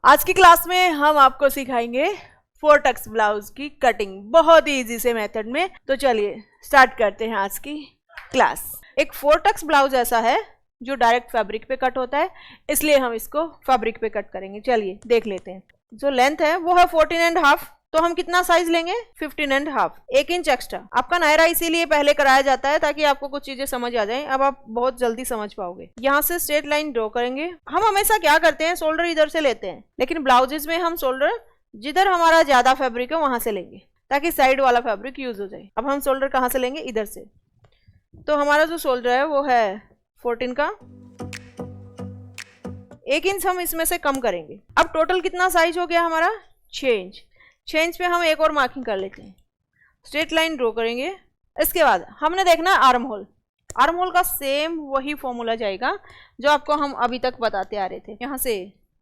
आज की क्लास में हम आपको सिखाएंगे 4 टक्स ब्लाउज की कटिंग बहुत ही इजी से मेथड में। तो चलिए स्टार्ट करते हैं आज की क्लास। एक 4 टक्स ब्लाउज ऐसा है जो डायरेक्ट फैब्रिक पे कट होता है, इसलिए हम इसको फैब्रिक पे कट करेंगे। चलिए देख लेते हैं। जो लेंथ है वो है 14.5, तो हम कितना साइज लेंगे 15.5, 1 इंच एक्स्ट्रा। आपका नायरा इसीलिए पहले कराया जाता है ताकि आपको कुछ चीजें समझ आ जाएं। अब आप बहुत जल्दी समझ पाओगे। यहाँ से स्ट्रेट लाइन ड्रॉ करेंगे। हम हमेशा क्या करते हैं, शोल्डर इधर से लेते हैं, लेकिन ब्लाउजेज में हम शोल्डर जिधर हमारा ज्यादा फैब्रिक है वहां से लेंगे ताकि साइड वाला फैब्रिक यूज हो जाए। अब हम शोल्डर कहाँ से लेंगे, इधर से। तो हमारा जो शोल्डर है वो है 14 का, 1 इंच हम इसमें से कम करेंगे। अब टोटल कितना साइज हो गया हमारा 6 इंच। 6 इंच पे हम एक और मार्किंग कर लेते हैं। स्ट्रेट लाइन ड्रॉ करेंगे। इसके बाद हमने देखना है आर्म होल। आर्म होल का सेम वही फॉर्मूला जाएगा जो आपको हम अभी तक बताते आ रहे थे। यहाँ से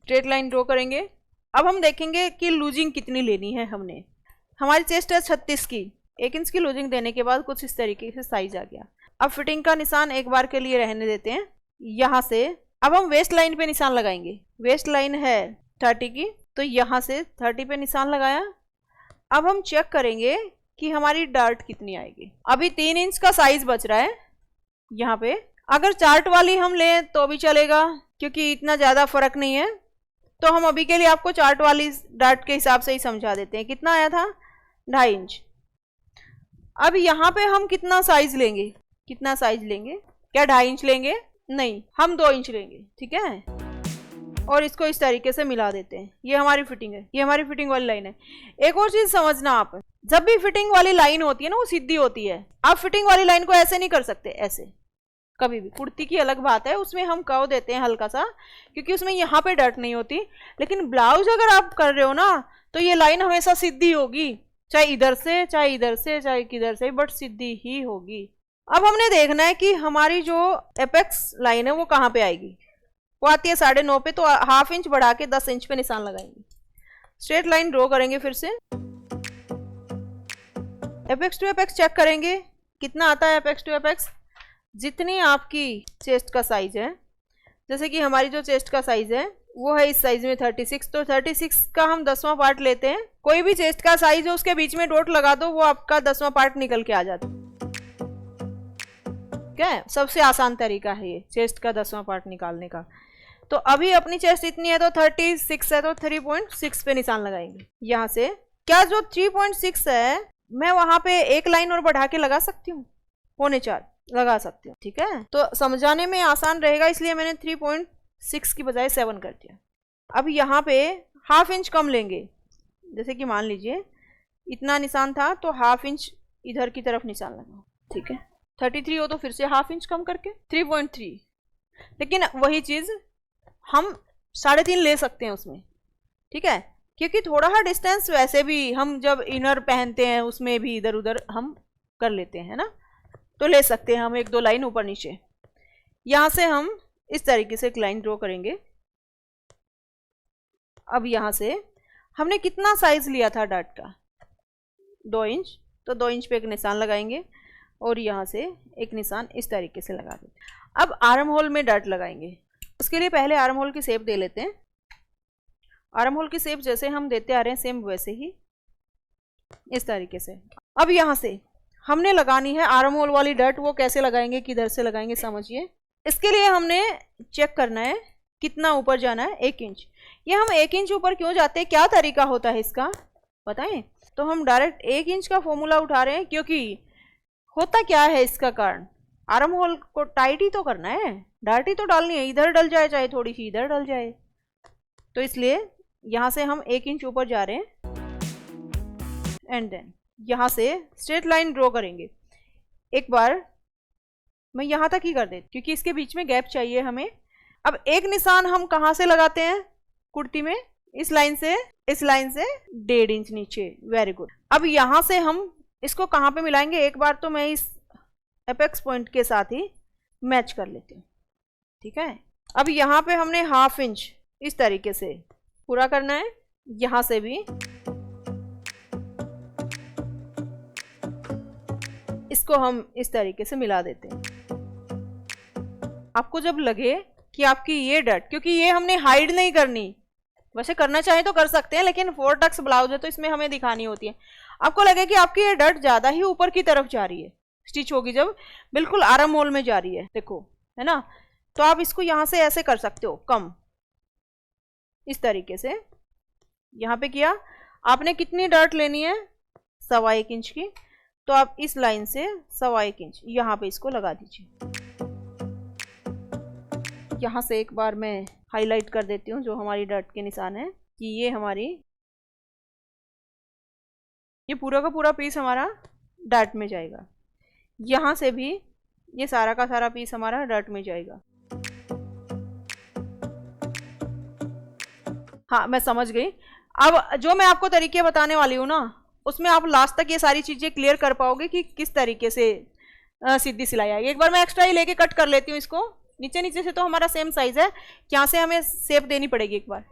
स्ट्रेट लाइन ड्रॉ करेंगे। अब हम देखेंगे कि लूजिंग कितनी लेनी है हमने। हमारी चेस्ट है 36 की, 1 इंच की लूजिंग देने के बाद कुछ इस तरीके से साइज आ गया। अब फिटिंग का निशान एक बार के लिए रहने देते हैं। यहाँ से अब हम वेस्ट लाइन पे निशान लगाएंगे। वेस्ट लाइन है 30 की, तो यहाँ से 30 पे निशान लगाया। अब हम चेक करेंगे कि हमारी डार्ट कितनी आएगी। अभी 3 इंच का साइज बच रहा है यहाँ पे। अगर चार्ट वाली हम लें तो भी चलेगा क्योंकि इतना ज़्यादा फर्क नहीं है। तो हम अभी के लिए आपको चार्ट वाली डार्ट के हिसाब से ही समझा देते हैं। कितना आया था 2.5 इंच। अब यहाँ पे हम कितना साइज लेंगे, कितना साइज लेंगे, क्या 2.5 इंच लेंगे? नहीं, हम 2 इंच लेंगे। ठीक है, और इसको इस तरीके से मिला देते हैं। ये हमारी फिटिंग है, ये हमारी फिटिंग वाली लाइन है। एक और चीज समझना, आप जब भी फिटिंग वाली लाइन होती है ना वो सीधी होती है। आप फिटिंग वाली लाइन को ऐसे नहीं कर सकते, ऐसे कभी भी। कुर्ती की अलग बात है, उसमें हम कर्व देते हैं हल्का सा क्योंकि उसमें यहाँ पे डट नहीं होती। लेकिन ब्लाउज अगर आप कर रहे हो ना तो ये लाइन हमेशा सीधी होगी, चाहे इधर से चाहे इधर से चाहे किधर से, बट सीधी ही होगी। अब हमने देखना है कि हमारी जो एपेक्स लाइन है वो कहाँ पे आएगी। वो आती है 9.5 पे, तो 1/2 इंच बढ़ा के 10 इंच पे निशान लगाएंगे। स्ट्रेट लाइन ड्रॉ करेंगे। फिर से एपेक्स टू एपेक्स चेक करेंगे कितना आता है। एपेक्स टू एपेक्स जितनी आपकी चेस्ट का साइज है, जैसे कि हमारी जो चेस्ट का साइज है वो है इस साइज में 36, तो 36 का हम 10वां पार्ट लेते हैं। कोई भी चेस्ट का साइज है उसके बीच में डॉट लगा दो, वो आपका 10वां पार्ट निकल के आ जाता है। क्या है, सबसे आसान तरीका है ये चेस्ट का 10वां पार्ट निकालने का। तो अभी अपनी चेस्ट इतनी है तो 36 है, तो 3.6 पे निशान लगाएंगे। यहाँ से क्या जो 3.6 है मैं वहां पे एक लाइन और बढ़ा के लगा सकती हूँ, 3.25 लगा सकती हूँ। ठीक है, तो समझाने में आसान रहेगा इसलिए मैंने 3.6 की बजाय 7 कर दिया। अब यहाँ पे 1/2 इंच कम लेंगे। जैसे कि मान लीजिए इतना निशान था तो 1/2 इंच इधर की तरफ निशान लगाओ। ठीक है, 33 हो तो फिर से 1/2 इंच कम करके 3.3। लेकिन वही चीज हम 3.5 ले सकते हैं उसमें। ठीक है, क्योंकि थोड़ा सा डिस्टेंस वैसे भी हम जब इनर पहनते हैं उसमें भी इधर उधर हम कर लेते हैं ना, तो ले सकते हैं हम 1-2 लाइन ऊपर नीचे। यहाँ से हम इस तरीके से एक लाइन ड्रॉ करेंगे। अब यहाँ से हमने कितना साइज लिया था डार्ट का 2 इंच, तो 2 इंच पे एक निशान लगाएंगे और यहाँ से एक निशान इस तरीके से लगा देते। अब आर्म होल में डार्ट लगाएंगे। उसके लिए पहले आर्म होल की शेप दे लेते हैं। आर्म होल की शेप जैसे हम देते आ रहे हैं सेम वैसे ही इस तरीके से। अब यहाँ से हमने लगानी है आर्म होल वाली डार्ट। वो कैसे लगाएंगे, किधर से लगाएंगे, समझिए। इसके लिए हमने चेक करना है कितना ऊपर जाना है, 1 इंच। ये हम 1 इंच ऊपर क्यों जाते हैं, क्या तरीका होता है इसका बताएं। तो हम डायरेक्ट 1 इंच का फॉर्मूला उठा रहे हैं क्योंकि होता क्या है इसका कारण, आर्म होल को टाइट ही तो करना है, डार्ट ही तो डालनी है। इधर डल जाए चाहे थोड़ी सी इधर डल जाए, तो इसलिए यहाँ से हम 1 इंच ऊपर जा रहे हैं। एंड देन यहाँ से स्ट्रेट लाइन ड्रॉ करेंगे। एक बार मैं यहाँ तक ही कर देती क्योंकि इसके बीच में गैप चाहिए हमें। अब एक निशान हम कहाँ से लगाते हैं कुर्ती में, इस लाइन से 1.5 इंच नीचे। Very good. अब यहाँ से हम इसको कहाँ पे मिलाएंगे, एक बार तो मैं इस एपेक्स पॉइंट के साथ ही मैच कर लेती हूँ। ठीक है, अब यहाँ पे हमने 1/2 इंच इस तरीके से पूरा करना है। यहाँ से भी इसको हम इस तरीके से मिला देते हैं। आपको जब लगे कि आपकी ये डट, क्योंकि ये हमने हाइड नहीं करनी, वैसे करना चाहे तो कर सकते हैं, लेकिन 4 टक्स ब्लाउज है तो इसमें हमें दिखानी होती है। आपको लगे कि आपकी ये डट ज़्यादा ही ऊपर की तरफ जा रही है, स्टिच होगी जब बिल्कुल आर्म होल में जा रही है, देखो, है ना, तो आप इसको यहाँ से ऐसे कर सकते हो कम, इस तरीके से। यहाँ पे किया, आपने कितनी डट लेनी है, 1.25 इंच की, तो आप इस लाइन से 1.25 इंच यहाँ पे इसको लगा दीजिए। यहाँ से एक बार मैं हाईलाइट कर देती हूँ जो हमारी डट के निशान है, कि ये हमारी, ये पूरा का पूरा पीस हमारा डट में जाएगा। यहाँ से भी ये सारा का सारा पीस हमारा डट में जाएगा। हाँ, मैं समझ गई। अब जो मैं आपको तरीके बताने वाली हूँ ना, उसमें आप लास्ट तक ये सारी चीज़ें क्लियर कर पाओगे कि किस तरीके से सीधी सिलाई आएगी। एक बार मैं एक्स्ट्रा ही लेके कट कर लेती हूँ इसको। नीचे नीचे से तो हमारा सेम साइज है, यहाँ से हमें शेप देनी पड़ेगी। एक बार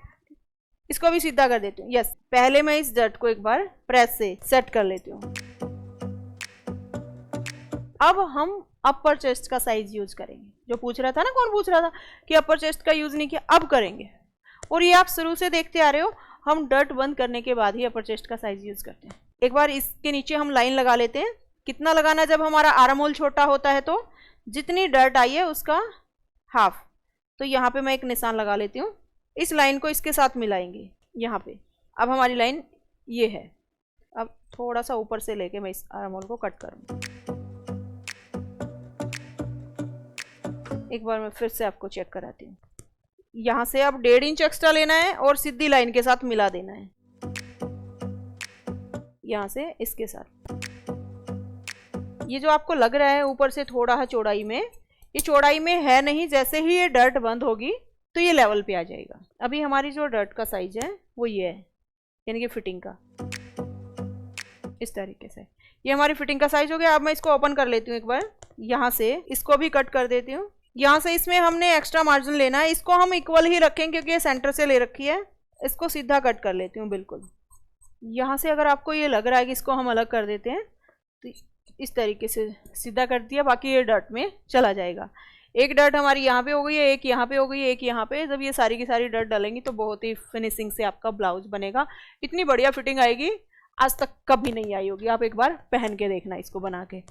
इसको भी सीधा कर देती हूँ। यस, पहले मैं इस डट को एक बार प्रेस से सेट कर लेती हूँ। अब हम अपर चेस्ट का साइज यूज करेंगे। जो पूछ रहा था ना, कौन पूछ रहा था कि अपर चेस्ट का यूज नहीं किया, अब करेंगे। और ये आप शुरू से देखते आ रहे हो, हम डट बंद करने के बाद ही अपर चेस्ट का साइज यूज करते हैं। एक बार इसके नीचे हम लाइन लगा लेते हैं। कितना लगाना, जब हमारा आर्म होल छोटा होता है तो जितनी डट आई है उसका हाफ। तो यहाँ पे मैं एक निशान लगा लेती हूँ। इस लाइन को इसके साथ मिलाएंगे यहाँ पे। अब हमारी लाइन ये है। अब थोड़ा सा ऊपर से लेके मैं इस आर्म होल को कट करूँगी। एक बार मैं फिर से आपको चेक कराती हूँ। यहाँ से अब 1.5 इंच एक्स्ट्रा लेना है और सीधी लाइन के साथ मिला देना है, यहाँ से इसके साथ। ये जो आपको लग रहा है ऊपर से थोड़ा है चौड़ाई में, ये चौड़ाई में है नहीं। जैसे ही ये डट बंद होगी तो ये लेवल पे आ जाएगा। अभी हमारी जो डट का साइज है वो ये है, यानी कि फिटिंग का, इस तरीके से। ये हमारी फिटिंग का साइज हो गया। अब मैं इसको ओपन कर लेती हूँ एक बार। यहाँ से इसको भी कट कर देती हूँ। यहाँ से इसमें हमने एक्स्ट्रा मार्जिन लेना है, इसको हम इक्वल ही रखें क्योंकि ये सेंटर से ले रखी है। इसको सीधा कट कर लेती हूँ बिल्कुल। यहाँ से अगर आपको ये लग रहा है कि इसको हम अलग कर देते हैं तो इस तरीके से सीधा कर दिया, बाकी ये डट में चला जाएगा। एक डट हमारी यहाँ पे हो गई है, एक यहाँ पे हो गई है, एक यहाँ पे। जब ये सारी की सारी डट डालेंगी तो बहुत ही फिनिशिंग से आपका ब्लाउज बनेगा। इतनी बढ़िया फिटिंग आएगी, आज तक कभी नहीं आई होगी। आप एक बार पहन के देखना इसको बना के।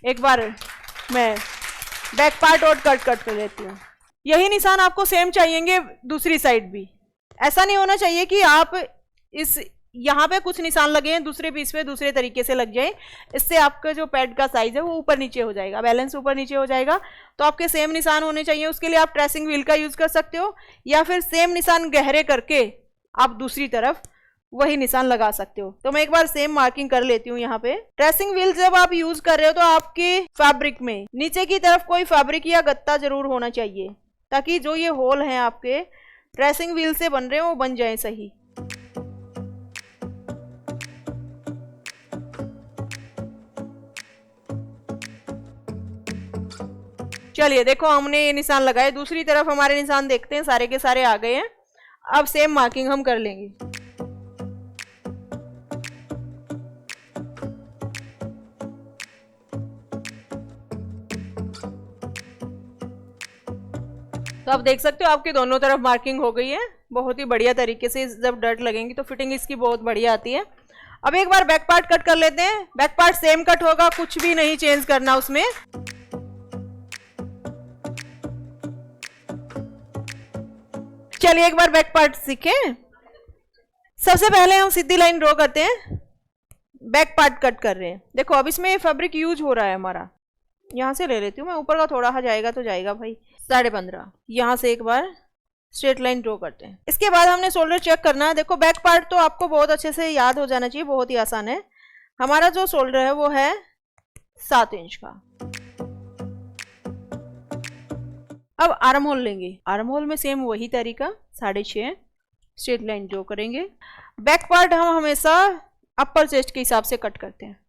एक बार मैं बैक पार्ट और कट कर लेती हूँ। यही निशान आपको सेम चाहिएंगे दूसरी साइड भी। ऐसा नहीं होना चाहिए कि आप इस यहाँ पे कुछ निशान लगे हैं, दूसरे पीस पे दूसरे तरीके से लग जाए। इससे आपका जो पैड का साइज है वो ऊपर नीचे हो जाएगा, बैलेंस ऊपर नीचे हो जाएगा। तो आपके सेम निशान होने चाहिए। उसके लिए आप ट्रेसिंग व्हील का यूज कर सकते हो, या फिर सेम निशान गहरे करके आप दूसरी तरफ वही निशान लगा सकते हो। तो मैं एक बार सेम मार्किंग कर लेती हूँ। यहाँ पे ट्रेसिंग व्हील जब आप यूज कर रहे हो तो आपके फैब्रिक में नीचे की तरफ कोई फैब्रिक या गत्ता जरूर होना चाहिए, ताकि जो ये होल हैं आपके ट्रेसिंग व्हील से बन रहे हैं वो बन जाए सही। चलिए देखो, हमने ये निशान लगाए। दूसरी तरफ हमारे निशान देखते हैं, सारे के सारे आ गए हैं। अब सेम मार्किंग हम कर लेंगे। तो आप देख सकते हो आपके दोनों तरफ मार्किंग हो गई है बहुत ही बढ़िया तरीके से। जब डट लगेंगी तो फिटिंग इसकी बहुत बढ़िया आती है। अब एक बार बैक पार्ट कट कर लेते हैं। बैक पार्ट सेम कट होगा, कुछ भी नहीं चेंज करना उसमें। चलिए एक बार बैक पार्ट सीखें। सबसे पहले हम सीधी लाइन ड्रॉ करते हैं, बैक पार्ट कट कर रहे हैं। देखो अब इसमें फैब्रिक यूज हो रहा है हमारा। यहाँ से ले लेती हूँ मैं, ऊपर का थोड़ा सा जाएगा तो जाएगा भाई, 15.5। यहाँ से एक बार स्ट्रेट लाइन ड्रॉ करते हैं। इसके बाद हमने शोल्डर चेक करना है। देखो बैक पार्ट तो आपको बहुत अच्छे से याद हो जाना चाहिए, बहुत ही आसान है। हमारा जो शोल्डर है वो है 7 इंच का। अब आर्म होल लेंगे। आर्म होल में सेम वही तरीका, 6.5 स्ट्रेट लाइन ड्रॉ करेंगे। बैक पार्ट हम हमेशा अपर चेस्ट के हिसाब से कट करते हैं,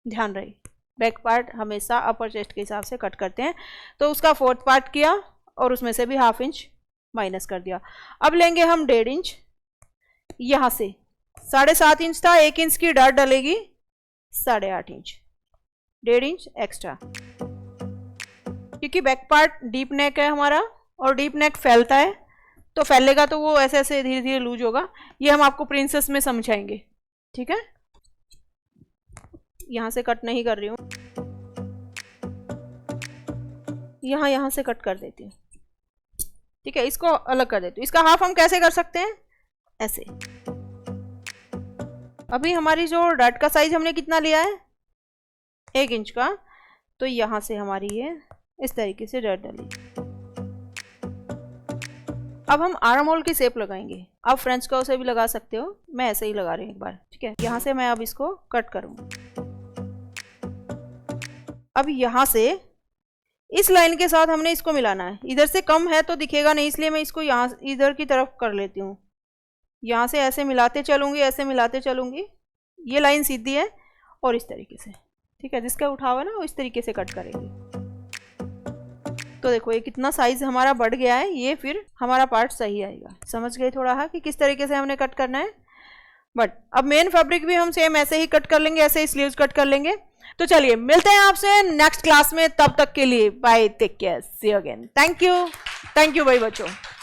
ध्यान रहे। बैक पार्ट हमेशा अपर चेस्ट के हिसाब से कट करते हैं। तो उसका 4th पार्ट किया और उसमें से भी ½ इंच माइनस कर दिया। अब लेंगे हम 1.5 इंच। यहाँ से 7.5 इंच था, 1 इंच की डॉट डलेगी, 8.5 इंच, 1.5 इंच एक्स्ट्रा। क्योंकि बैक पार्ट डीप नेक है हमारा और डीप नेक फैलता है, तो फैलेगा तो वो ऐसे ऐसे धीरे धीरे लूज होगा। ये हम आपको प्रिंसेस में समझाएंगे, ठीक है। यहाँ से कट नहीं कर रही हूँ, यहाँ से कट कर देती हूँ, ठीक है। इसको अलग कर देती हूँ। इसका हाफ हम कैसे कर सकते हैं, ऐसे। अभी हमारी जो डॉट का साइज हमने कितना लिया है, 1 इंच का, तो यहाँ से हमारी ये इस तरीके से डॉट डाली। अब हम आर्म होल की शेप लगाएंगे। आप फ्रेंच कर्व से भी लगा सकते हो, मैं ऐसे ही लगा रही हूँ एक बार, ठीक है। यहाँ से मैं अब इसको कट करूँगा। अब यहाँ से इस लाइन के साथ हमने इसको मिलाना है। इधर से कम है तो दिखेगा नहीं, इसलिए मैं इसको यहाँ इधर की तरफ कर लेती हूँ। यहाँ से ऐसे मिलाते चलूँगी, ऐसे मिलाते चलूँगी। ये लाइन सीधी है और इस तरीके से, ठीक है। जिसका उठा हुआ ना वो इस तरीके से कट करेंगे। तो देखो ये कितना साइज हमारा बढ़ गया है, ये फिर हमारा पार्ट सही आएगा। समझ गए थोड़ा हाँ कि किस तरीके से हमने कट करना है। बट अब मेन फैब्रिक भी हम सेम ऐसे ही कट कर लेंगे, ऐसे ही स्लीव्स कट कर लेंगे। तो चलिए मिलते हैं आपसे नेक्स्ट क्लास में, तब तक के लिए bye, take care, see you again. Thank you भाई बच्चों।